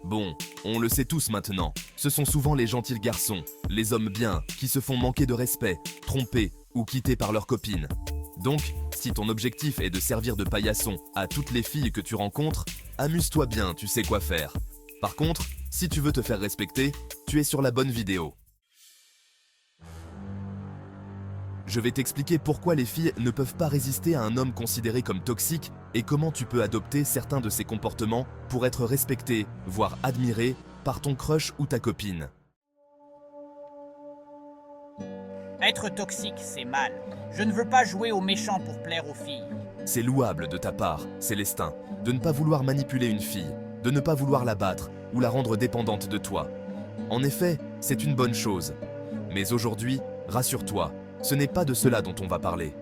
Bon, on le sait tous maintenant, ce sont souvent les gentils garçons, les hommes bien, qui se font manquer de respect, trompés ou quittés par leurs copines. Donc, si ton objectif est de servir de paillasson à toutes les filles que tu rencontres, amuse-toi bien, tu sais quoi faire. Par contre, si tu veux te faire respecter, tu es sur la bonne vidéo. Je vais t'expliquer pourquoi les filles ne peuvent pas résister à un homme considéré comme toxique et comment tu peux adopter certains de ses comportements pour être respecté, voire admiré, par ton crush ou ta copine. Être toxique, c'est mal. Je ne veux pas jouer aux méchants pour plaire aux filles. C'est louable de ta part, Célestin, de ne pas vouloir manipuler une fille, de ne pas vouloir la battre ou la rendre dépendante de toi. En effet, c'est une bonne chose. Mais aujourd'hui, rassure-toi, ce n'est pas de cela dont on va parler.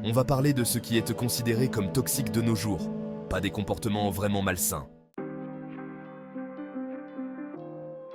On va parler de ce qui est considéré comme toxique de nos jours, pas des comportements vraiment malsains.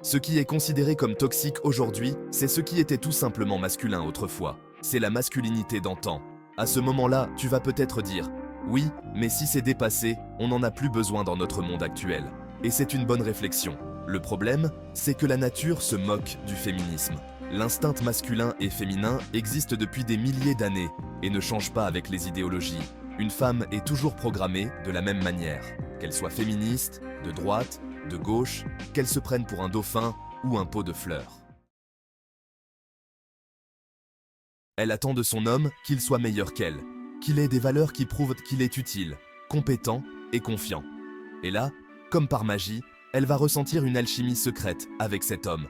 Ce qui est considéré comme toxique aujourd'hui, c'est ce qui était tout simplement masculin autrefois. C'est la masculinité d'antan. À ce moment-là, tu vas peut-être dire « Oui, mais si c'est dépassé, on n'en a plus besoin dans notre monde actuel. » Et c'est une bonne réflexion. Le problème, c'est que la nature se moque du féminisme. L'instinct masculin et féminin existe depuis des milliers d'années et ne change pas avec les idéologies. Une femme est toujours programmée de la même manière, qu'elle soit féministe, de droite, de gauche, qu'elle se prenne pour un dauphin ou un pot de fleurs. Elle attend de son homme qu'il soit meilleur qu'elle, qu'il ait des valeurs qui prouvent qu'il est utile, compétent et confiant. Et là, comme par magie, elle va ressentir une alchimie secrète avec cet homme.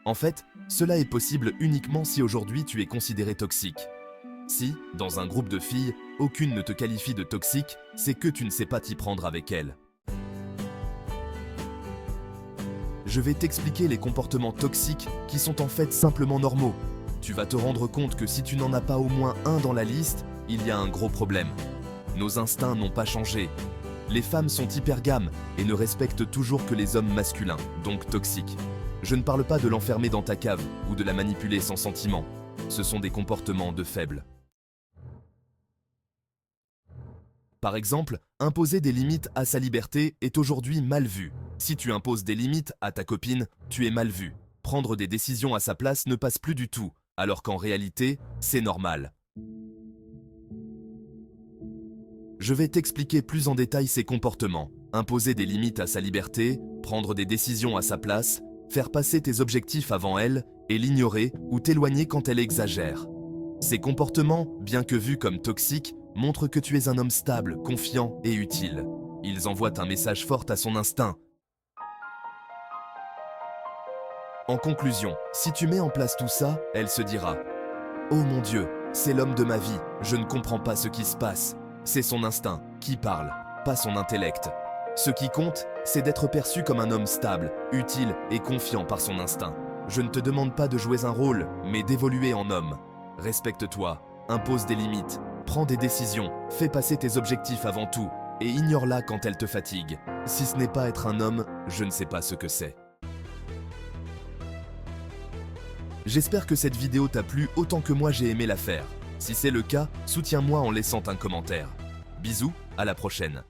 En fait, cela est possible uniquement si aujourd'hui tu es considéré toxique. Si, dans un groupe de filles, aucune ne te qualifie de toxique, c'est que tu ne sais pas t'y prendre avec elles. Je vais t'expliquer les comportements toxiques qui sont en fait simplement normaux. Tu vas te rendre compte que si tu n'en as pas au moins un dans la liste, il y a un gros problème. Nos instincts n'ont pas changé. Les femmes sont hypergames et ne respectent toujours que les hommes masculins, donc toxiques. Je ne parle pas de l'enfermer dans ta cave ou de la manipuler sans sentiment. Ce sont des comportements de faibles. Par exemple, imposer des limites à sa liberté est aujourd'hui mal vu. Si tu imposes des limites à ta copine, tu es mal vu. Prendre des décisions à sa place ne passe plus du tout, alors qu'en réalité, c'est normal. Je vais t'expliquer plus en détail ces comportements. Imposer des limites à sa liberté, prendre des décisions à sa place, faire passer tes objectifs avant elle et l'ignorer ou t'éloigner quand elle exagère. Ces comportements, bien que vus comme toxiques, montrent que tu es un homme stable, confiant et utile. Ils envoient un message fort à son instinct. En conclusion, si tu mets en place tout ça, elle se dira « Oh mon Dieu, c'est l'homme de ma vie, je ne comprends pas ce qui se passe. » C'est son instinct qui parle, pas son intellect. Ce qui compte, c'est d'être perçu comme un homme stable, utile et confiant par son instinct. Je ne te demande pas de jouer un rôle, mais d'évoluer en homme. Respecte-toi, impose des limites, prends des décisions, fais passer tes objectifs avant tout, et ignore-la quand elle te fatigue. Si ce n'est pas être un homme, je ne sais pas ce que c'est. J'espère que cette vidéo t'a plu autant que moi j'ai aimé la faire. Si c'est le cas, soutiens-moi en laissant un commentaire. Bisous, à la prochaine.